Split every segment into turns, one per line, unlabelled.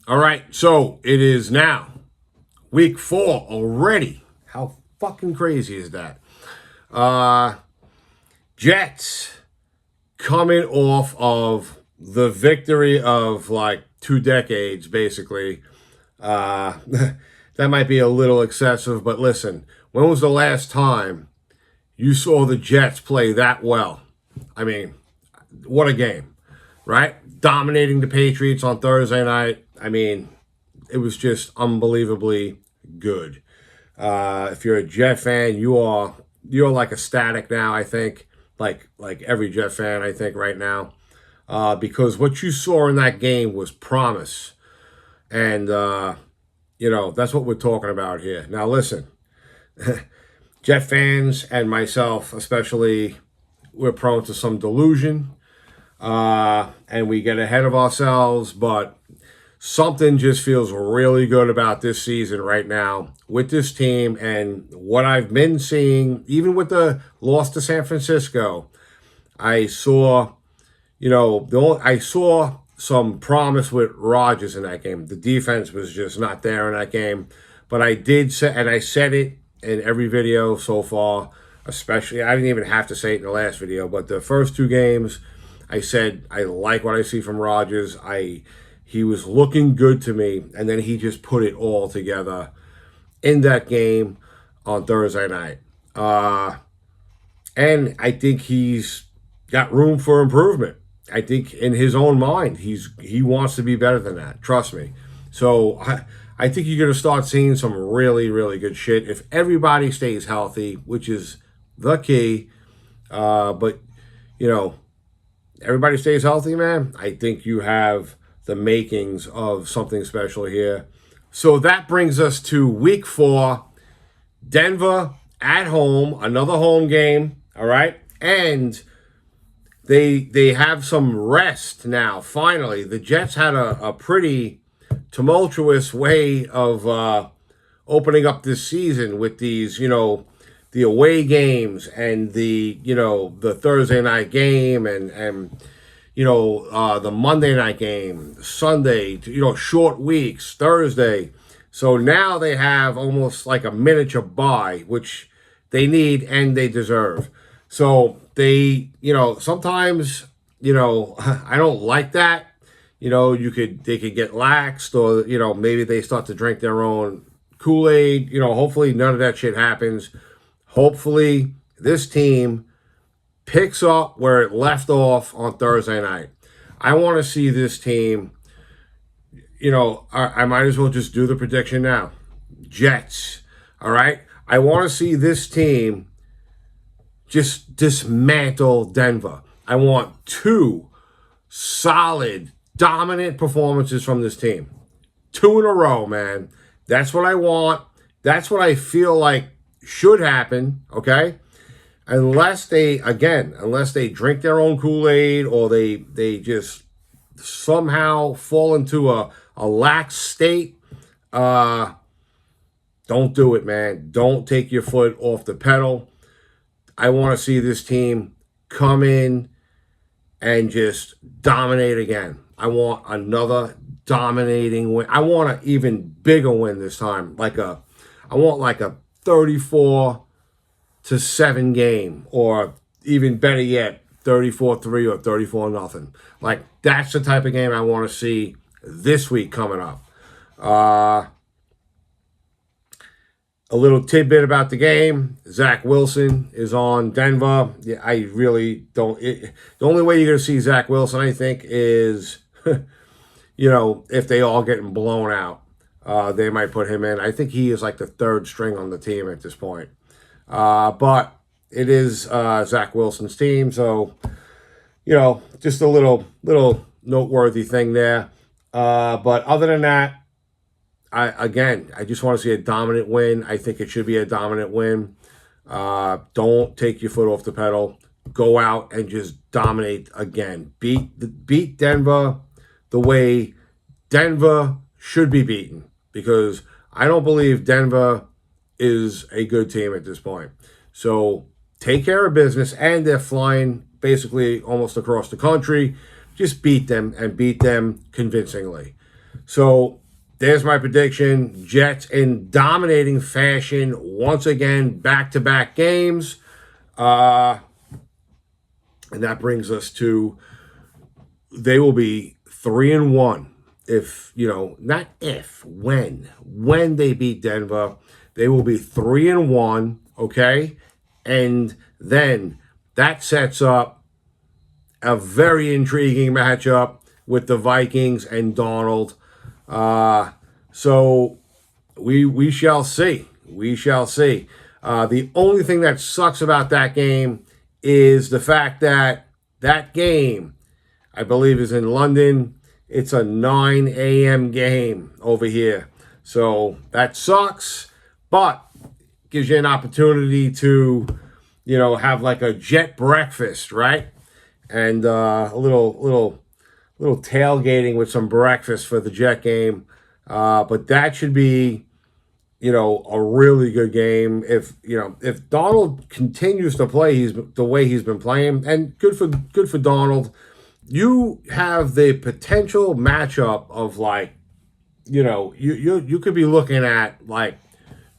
All right, so it is now week 4 already. How fucking crazy is that? Uh Jets coming off of the victory of like 2 decades, basically. Uh that might be a little excessive, but listen, when was the last time you saw the Jets play that well? I mean, what a game, right? Dominating the Patriots on Thursday night. I mean, it was just unbelievably good. If you're a Jet fan, you're like ecstatic now. I think like every Jet fan, I think right now, because what you saw in that game was promise, and that's what we're talking about here. Now, listen, Jet fans and myself especially, we're prone to some delusion, and we get ahead of ourselves, but something just feels really good about this season right now with this team and what I've been seeing, even with the loss to San Francisco. I saw, I saw some promise with Rodgers in that game. The defense was just not there in that game, but I did say, and I said it in every video so far. Especially, I didn't even have to say it in the last video, but the first 2 games, I said I like what I see from Rodgers. He was looking good to me, and then he just put it all together in that game on Thursday night. And I think he's got room for improvement. I think in his own mind, he wants to be better than that. Trust me. So I think you're going to start seeing some really, really good shit if everybody stays healthy, which is the key. But, everybody stays healthy, man. I think you have the makings of something special here. So that brings us to week 4, Denver at home, another home game, all right? And they have some rest now, finally. The Jets had a pretty tumultuous way of opening up this season with these, the away games and the Thursday night game and the Monday night game, Sunday, short weeks, Thursday. So now they have almost like a miniature bye, which they need and they deserve. So sometimes, I don't like that. They could get laxed or, maybe they start to drink their own Kool-Aid. Hopefully none of that shit happens. Hopefully this team picks up where it left off on Thursday night. I want to see this team, I might as well just do the prediction now. Jets, all right? I want to see this team just dismantle Denver. I want 2 solid, dominant performances from this team. 2 in a row, man. That's what I want. That's what I feel like should happen, okay? Unless they drink their own Kool-Aid or they just somehow fall into a lax state, don't do it, man. Don't take your foot off the pedal. I want to see this team come in and just dominate again. I want another dominating win. I want an even bigger win this time. I want like a 34-7 game, or even better yet, 34-3 or 34-0. Like, that's the type of game I want to see this week coming up. A little tidbit about the game. Zach Wilson is on Denver. Yeah, I really don't. The only way you're going to see Zach Wilson, I think, is, if they all getting blown out. They might put him in. I think he is like the 3rd string on the team at this point. But it is Zach Wilson's team, so just a little noteworthy thing there. But other than that, I just want to see a dominant win. I think it should be a dominant win. Don't take your foot off the pedal. Go out and just dominate again. Beat Denver the way Denver should be beaten, because I don't believe Denver is a good team at this point. So take care of business, and they're flying basically almost across the country. Just beat them, and beat them convincingly. So there's my prediction. Jets in dominating fashion once again, back-to-back games. And that brings us to they will be 3-1 if, not if, when they beat Denver. They will be 3-1, okay? And then that sets up a very intriguing matchup with the Vikings and Donald. So we shall see. We shall see. The only thing that sucks about that game is the fact that that game, I believe, is in London. It's a 9 a.m. game over here. So that sucks, but gives you an opportunity to, have like a jet breakfast, right? And a little tailgating with some breakfast for the Jet game. But that should be, a really good game. If Donald continues to play the way he's been playing, and good for Donald, you have the potential matchup of like, you could be looking at like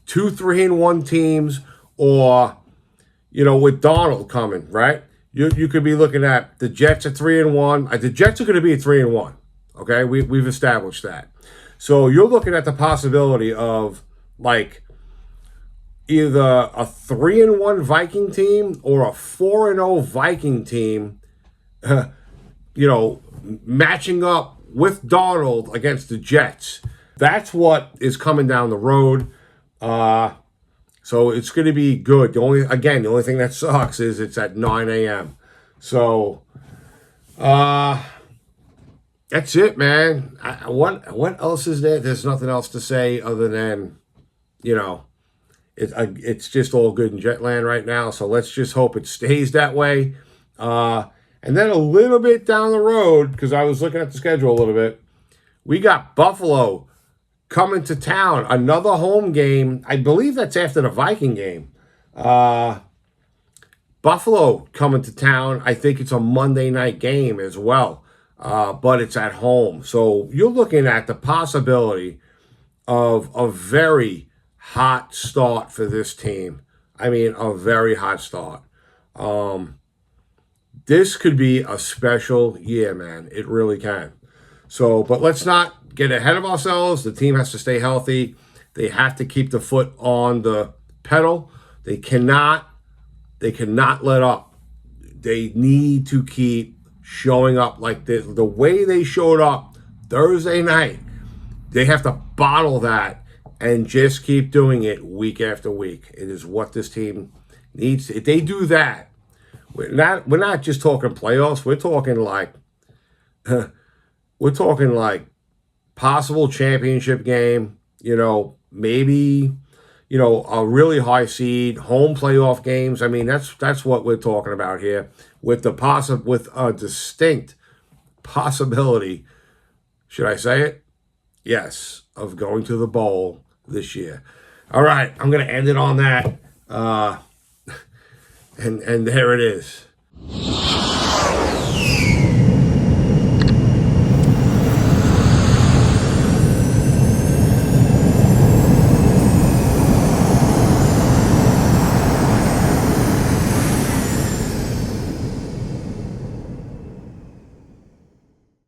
2 3-1 teams, or with Donald coming, right? You could be looking at the Jets at 3-1. The Jets are going to be at 3-1. Okay, we've established that. So you're looking at the possibility of like either a 3-1 Viking team or a 4-0 Viking team, matching up with Donald against the Jets. That's what is coming down the road. So it's going to be good. The only thing that sucks is it's at 9 a.m. So, that's it, man. What else is there? There's nothing else to say other than, it's just all good in Jetland right now. So let's just hope it stays that way. And then a little bit down the road, because I was looking at the schedule a little bit, we got Buffalo coming to town, another home game. I believe that's after the Viking game. Buffalo coming to town. I think it's a Monday night game as well, but it's at home. So you're looking at the possibility of a very hot start for this team. I mean, a very hot start. This could be a special year, man. It really can. So, but let's not get ahead of ourselves. The team has to stay healthy. They have to keep the foot on the pedal. They cannot let up. They need to keep showing up like the way they showed up Thursday night. They have to bottle that and just keep doing it week after week. It is what this team needs. If they do that, we're not just talking playoffs. We're talking like possible championship game, maybe, a really high seed, home playoff games. I mean, that's what we're talking about here, with a distinct possibility, should I say it? Yes, of going to the bowl this year. All right, I'm going to end it on that. And there it is.